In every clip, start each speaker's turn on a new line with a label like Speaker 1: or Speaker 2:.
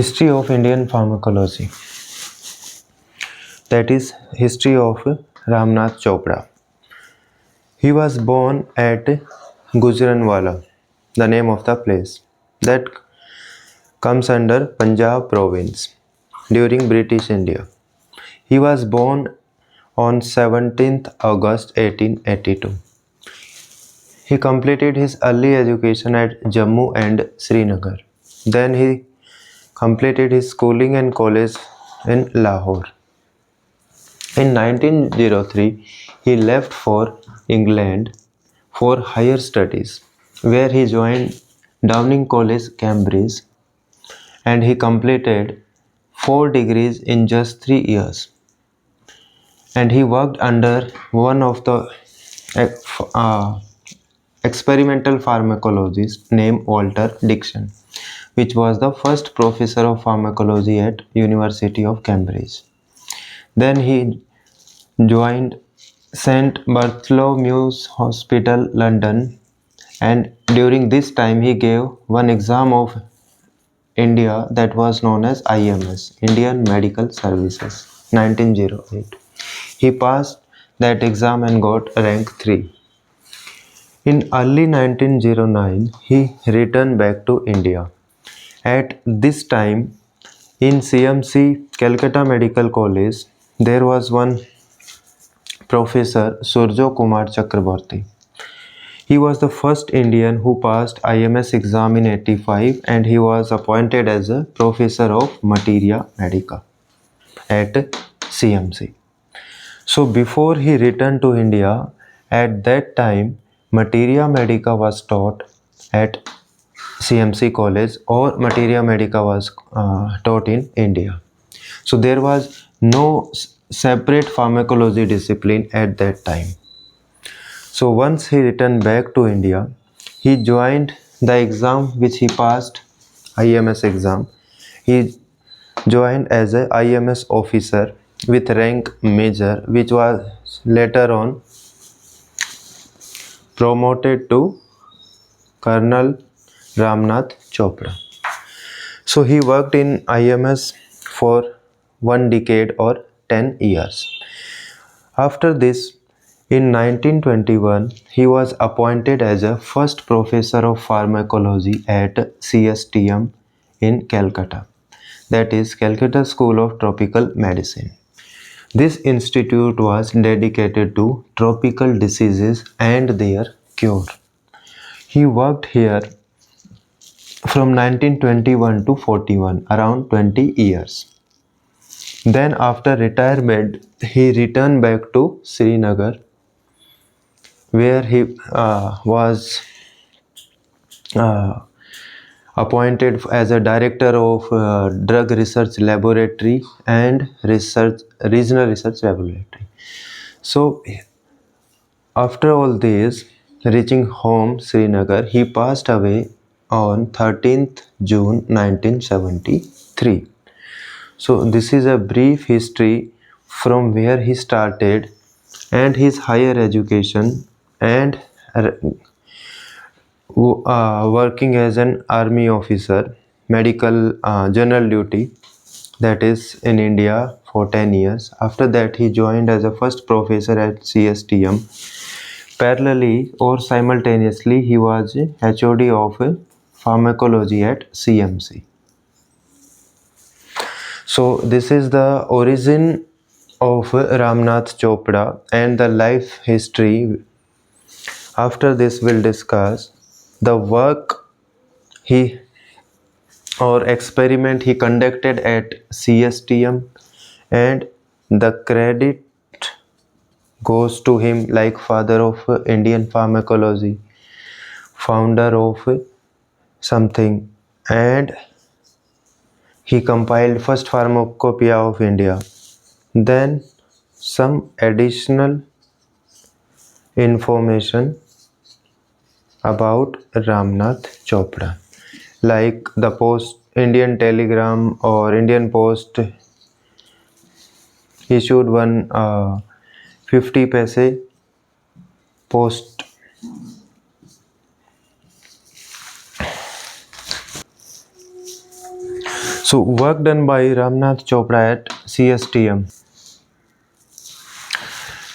Speaker 1: History of Indian pharmacology, that is history of Ramnath Chopra. He was born at Gujranwala, the name of the place that comes under Punjab province during British India. He was born on 17th August 1882. He completed his early education at Jammu and Srinagar. Then he completed his schooling and college in Lahore. In 1903, he left for England for higher studies, where he joined Downing College, Cambridge, and he completed 4 degrees in just 3 years. And he worked under one of the experimental pharmacologists named Walter Dixon, which was the first professor of pharmacology at University of Cambridge. Then he joined St. Bartholomew's Hospital, London, and during this time he gave one exam of India that was known as IMS, Indian Medical Services, 1908. He passed that exam and got rank 3. In early 1909, he returned back to India. At this time, in CMC, Calcutta Medical College, there was one Professor Surjo Kumar Chakraborty. He was the first Indian who passed IMS exam in 85, and he was appointed as a professor of Materia Medica at CMC. So before he returned to India, at that time Materia Medica was taught at CMC college, or Materia Medica was taught in India. So there was no separate pharmacology discipline at that time. So once he returned back to India, he joined the exam which he passed, IMS exam. He joined as a IMS officer with rank major, which was later on promoted to Colonel Ramnath Chopra. So he worked in IMS for 1 decade or 10 years. After this, in 1921, he was appointed as a first professor of pharmacology at CSTM in Calcutta, that is Calcutta School of Tropical Medicine. This institute was dedicated to tropical diseases and their cure. He worked here from 1921 to 41, around 20 years. Then after retirement, he returned back to Srinagar, where he was appointed as a director of drug research laboratory and regional research laboratory. So after all this, reaching home Srinagar, he passed away on 13th June 1973. So this is a brief history from where he started and his higher education and working as an army officer, medical general duty, that is in India for 10 years. After that, he joined as a first professor at CSTM. Parallelly or simultaneously, he was HOD of pharmacology at CMC. So this is the origin of Ramnath Chopra and the life history. After this, we'll discuss the work or experiment he conducted at CSTM, and the credit goes to him like father of Indian pharmacology, founder of something, and he compiled first pharmacopoeia of India. Then some additional information about Ramnath Chopra, like the Indian Telegram or Indian Post issued one 50 paise post. So work done by Ramnath Chopra at CSTM.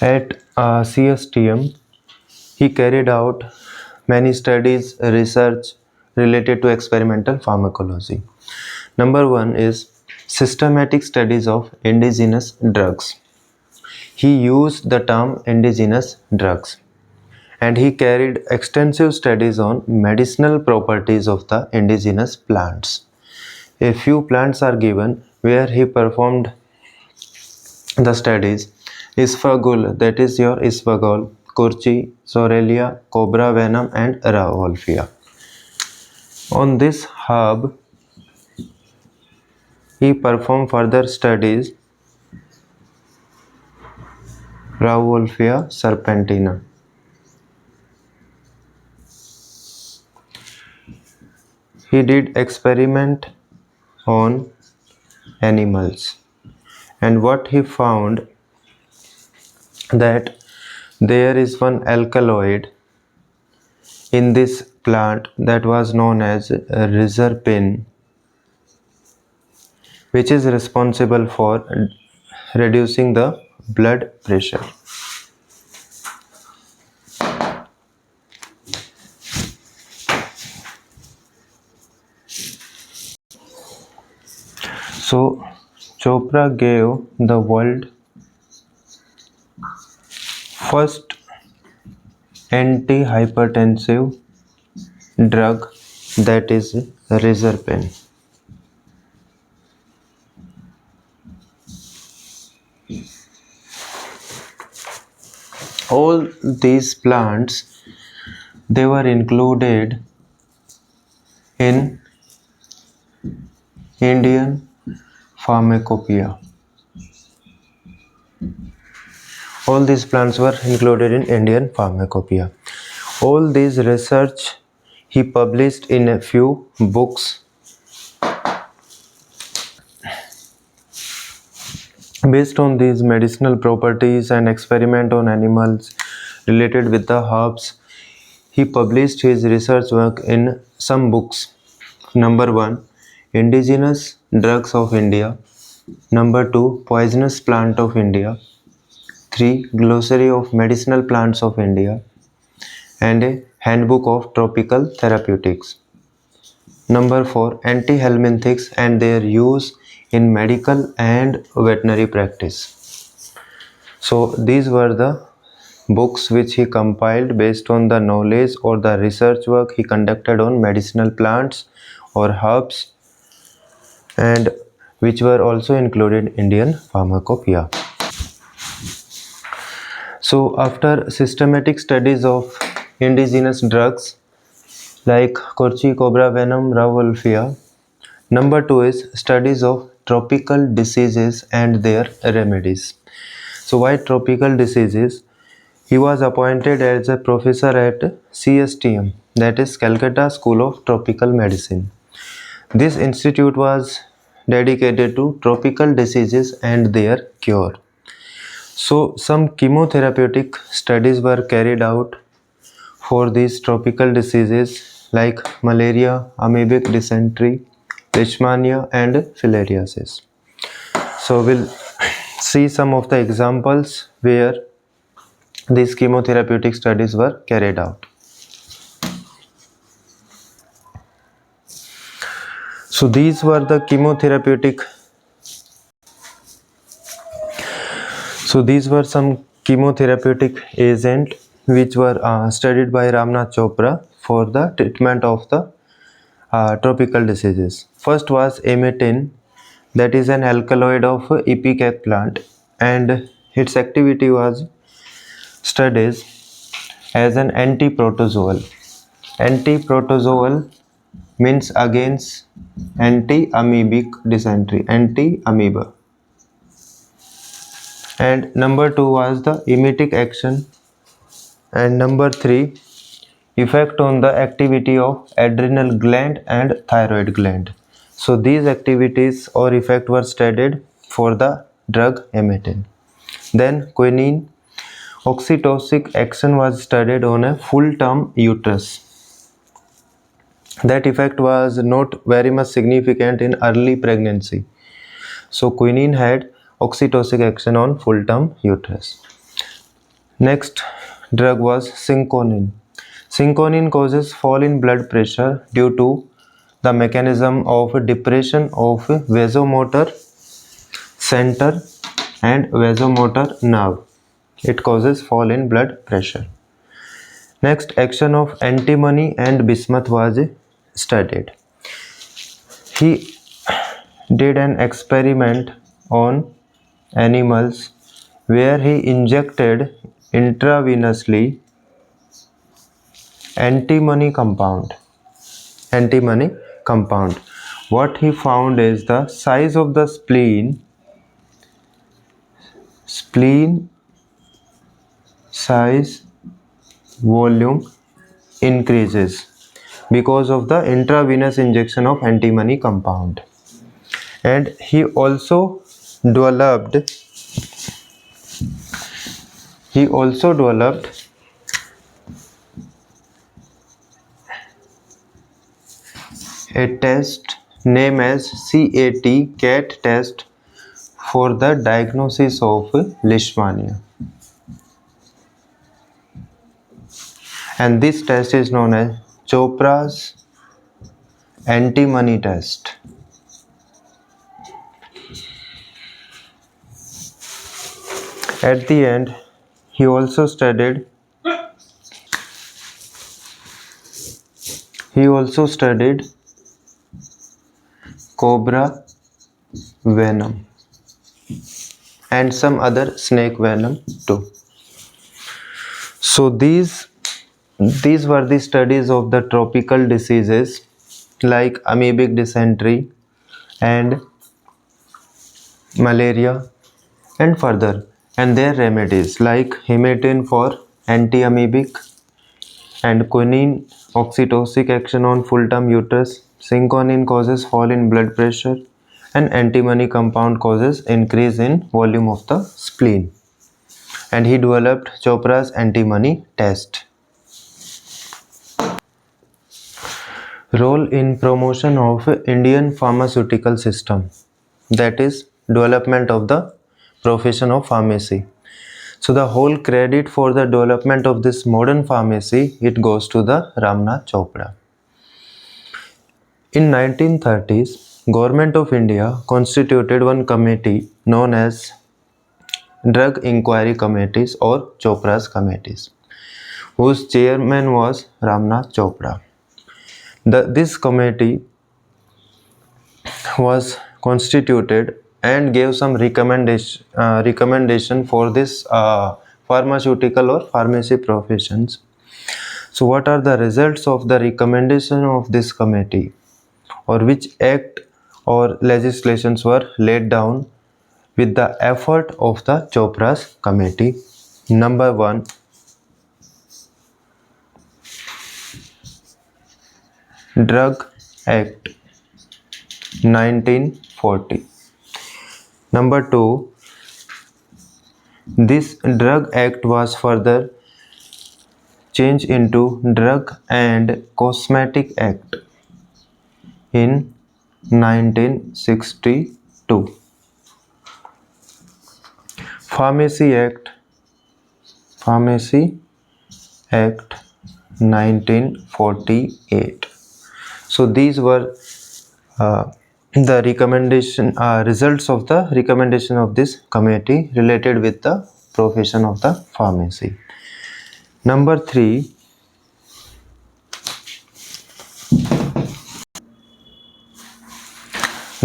Speaker 1: At CSTM, he carried out many studies, research related to experimental pharmacology. Number one is systematic studies of indigenous drugs. He used the term indigenous drugs, and he carried extensive studies on medicinal properties of the indigenous plants. A few plants are given where he performed the studies: Isfagul, that is your Isfagol, Curchi, Sorelia, Cobra venom, and Rauwolfia. On this herb, he performed further studies Rauwolfia serpentina. He did experiment on animals, and what he found that there is one alkaloid in this plant that was known as reserpine, which is responsible for reducing the blood pressure. So Chopra gave the world first antihypertensive drug, that is reserpine. All these plants, they were included in Indian pharmacopoeia. All these plants were included in Indian pharmacopoeia. All these research he published in a few books. Based on these medicinal properties and experiment on animals related with the herbs, he published his research work in some books. Number 1, Indigenous Drugs of India. Number 2, Poisonous Plant of India. 3, Glossary of Medicinal Plants of India, and a Handbook of Tropical Therapeutics. Number 4, Antihelminthics and their use in medical and veterinary practice. So these were the books which he compiled based on the knowledge or the research work he conducted on medicinal plants or herbs, and which were also included in Indian pharmacopoeia. So after systematic studies of indigenous drugs like Curchi, Cobra venom, Rauwolfia, number 2 is studies of tropical diseases and their remedies. So why tropical diseases? He was appointed as a professor at CSTM, that is Calcutta School of Tropical Medicine. This institute was dedicated to tropical diseases and their cure. So some chemotherapeutic studies were carried out for these tropical diseases like malaria, amoebic dysentery, leishmania, and filariasis. So we'll see some of the examples where these chemotherapeutic studies were carried out. So these were the chemotherapeutic. So these were some chemotherapeutic agents which were studied by Ramnath Chopra for the treatment of the tropical diseases. First was emetine, that is an alkaloid of ipecac plant, and its activity was studied as an anti-protozoal. Anti-protozoal means against anti-amoebic dysentery, anti-amoeba. And number 2 was the emetic action, and number 3, effect on the activity of adrenal gland and thyroid gland. So these activities or effect were studied for the drug emetine. Then quinine, oxytocic action was studied on a full term uterus. That effect was not very much significant in early pregnancy. So quinine had oxytocic action on full-term uterus. Next drug was synconin. Synconin causes fall in blood pressure due to the mechanism of depression of vasomotor center and vasomotor nerve. It causes fall in blood pressure. Next, action of antimony and bismuth was studied. He did an experiment on animals where he injected intravenously antimony compound. What he found is the size of the spleen size volume increases because of the intravenous injection of antimony compound. And he also developed a test named as CAT test for the diagnosis of leishmania. And this test is known as Chopra's antimony test. At the end, he also studied cobra venom and some other snake venom too. So these were the studies of the tropical diseases like amoebic dysentery and malaria and further, and their remedies like hematine for anti-amoebic and quinine oxytocic action on full-term uterus, synconin causes fall in blood pressure, and antimony compound causes increase in volume of the spleen. And he developed Chopra's antimony test. Role in promotion of Indian pharmaceutical system, that is development of the profession of pharmacy. So the whole credit for the development of this modern pharmacy, it goes to the Ramnath Chopra. In 1930s, Government of India constituted one committee known as Drug Inquiry Committees or Chopra's Committees, whose chairman was Ramnath Chopra. This committee was constituted and gave some recommendation for this pharmaceutical or pharmacy professions. So what are the results of the recommendation of this committee, or which act or legislations were laid down with the effort of the Chopra's committee? Number 1, Drug Act 1940. Number 2, this Drug Act was further changed into Drug and Cosmetic Act in 1962. Pharmacy Act 1948. So these were the recommendation results of the recommendation of this committee related with the profession of the pharmacy. Number 3,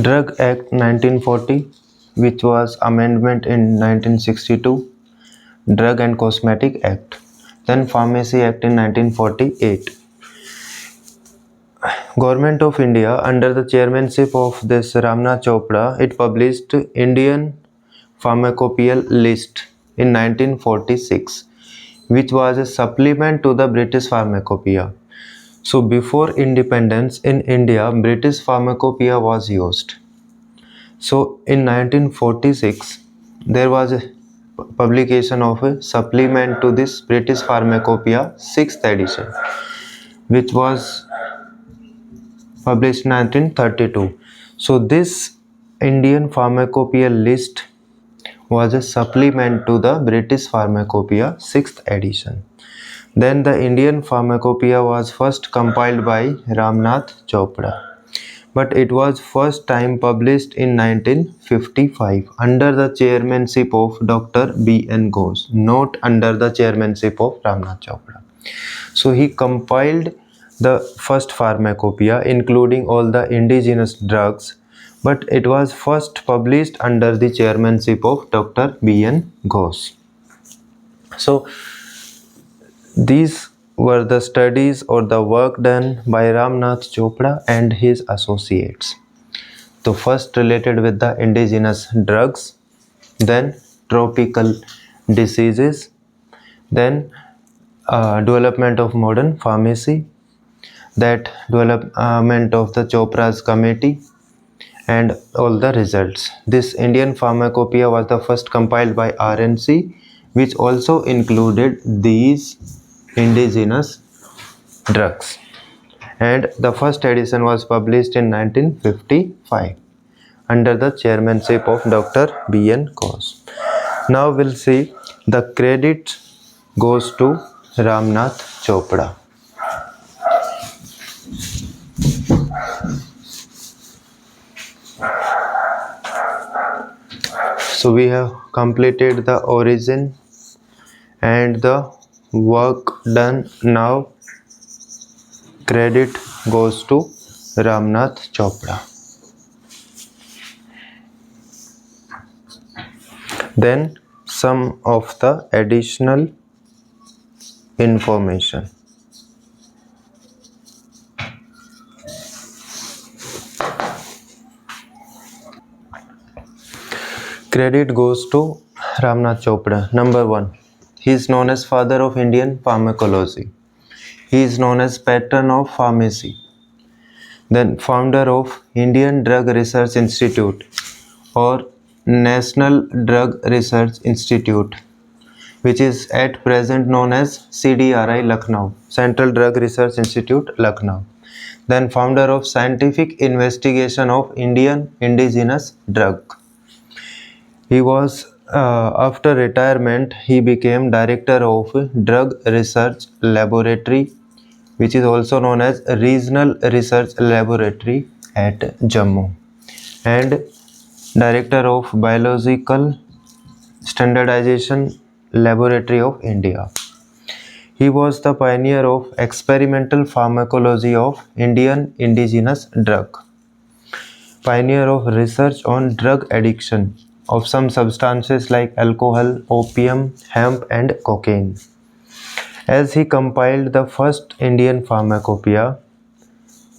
Speaker 1: Drug Act 1940, which was amendment in 1962, Drug and Cosmetic Act, then Pharmacy Act in 1948. Government of India, under the chairmanship of this Ramnath Chopra, it published Indian Pharmacopoeial List in 1946, which was a supplement to the British Pharmacopoeia. So before independence in India, British Pharmacopoeia was used. So in 1946, there was a publication of a supplement to this British Pharmacopoeia, 6th edition, which was published in 1932. So this Indian Pharmacopoeia list was a supplement to the British Pharmacopoeia 6th edition. Then the Indian Pharmacopoeia was first compiled by Ramnath Chopra, but it was first time published in 1955 under the chairmanship of Dr. B.N. Ghosh, not under the chairmanship of Ramnath Chopra. So he compiled the first pharmacopoeia including all the indigenous drugs, but it was first published under the chairmanship of Dr. B.N. Ghosh. So these were the studies or the work done by Ramnath Chopra and his associates. So first related with the indigenous drugs, then tropical diseases, then development of modern pharmacy, that development of the Chopra's committee, and all the results. This Indian Pharmacopoeia was the first compiled by RNC, which also included these indigenous drugs, and the first edition was published in 1955 under the chairmanship of Dr. B.N. Ghosh. Now we'll see the credit goes to Ramnath Chopra. So we have completed the origin and the work done. Now credit goes to Ramnath Chopra. Then some of the additional information. Credit goes to Ramnath Chopra. Number 1. He is known as father of Indian pharmacology. He is known as patron of pharmacy. Then founder of Indian Drug Research Institute or National Drug Research Institute, which is at present known as CDRI Lucknow, Central Drug Research Institute, Lucknow. Then founder of Scientific Investigation of Indian Indigenous Drug. He was, after retirement, he became director of Drug Research Laboratory, which is also known as Regional Research Laboratory at Jammu, and director of Biological Standardization Laboratory of India. He was the pioneer of experimental pharmacology of Indian indigenous drug, pioneer of research on drug addiction of some substances like alcohol, opium, hemp, and cocaine. As he compiled the first Indian pharmacopoeia,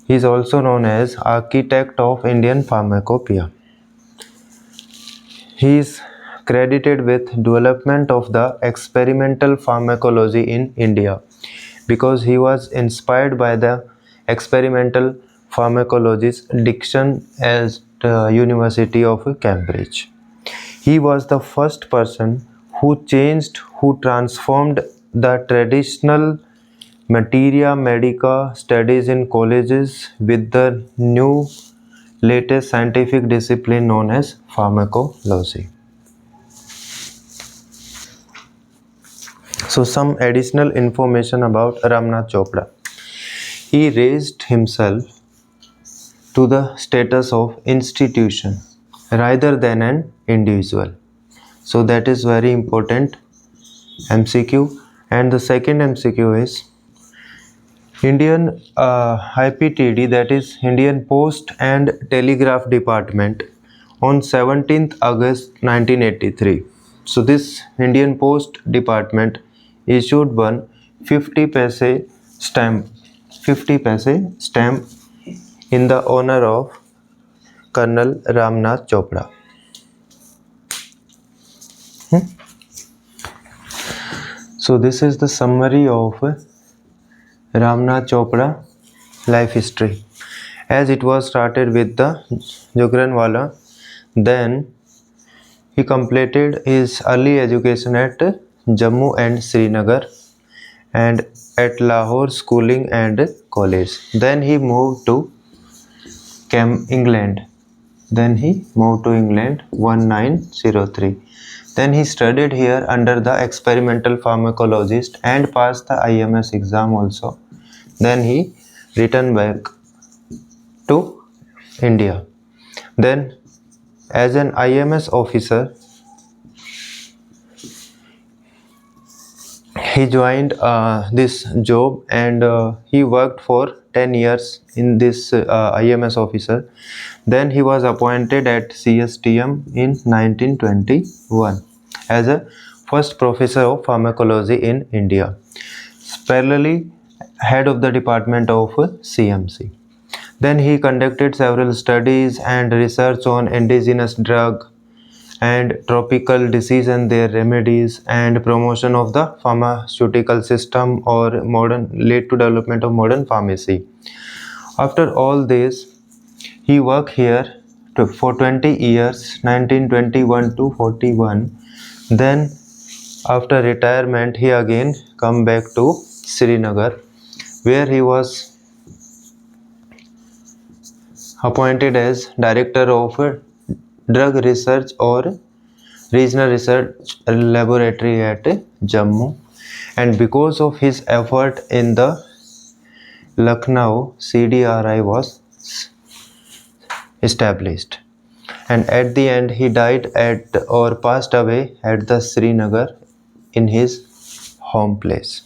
Speaker 1: he is also known as architect of Indian pharmacopoeia. He is credited with development of the experimental pharmacology in India because he was inspired by the experimental pharmacologist Dickson at the University of Cambridge. He was the first person who transformed the traditional materia medica studies in colleges with the new latest scientific discipline known as pharmacology. So some additional information about Ramnath Chopra. He raised himself to the status of institution rather than an individual. So that is very important MCQ. And the second MCQ is Indian IPTD, that is Indian Post and Telegraph Department, on 17th August 1983. So this Indian Post Department issued one 50 paise stamp in the honor of Colonel Ramnath Chopra. So this is the summary of Ramnath Chopra life history. As it was started with the Jagranwala, then he completed his early education at Jammu and Srinagar and at Lahore schooling and college. Then he moved to England. Then he moved to England 1903. Then he studied here under the experimental pharmacologist and passed the IMS exam also. Then he returned back to India. Then as an IMS officer, he joined this job and he worked for 10 years in this IMS officer. Then he was appointed at CSTM in 1921 as a first professor of pharmacology in India, parallelly head of the department of CMC. Then he conducted several studies and research on indigenous drug and tropical disease and their remedies, and promotion of the pharmaceutical system or led to development of modern pharmacy. After all this, he worked here for 20 years, 1921 to 41. Then after retirement, he again come back to Srinagar, where he was appointed as director of drug research or regional research laboratory at Jammu. And because of his effort in the Lucknow, CDRI was established. And at the end, he died at or passed away at the Srinagar in his home place.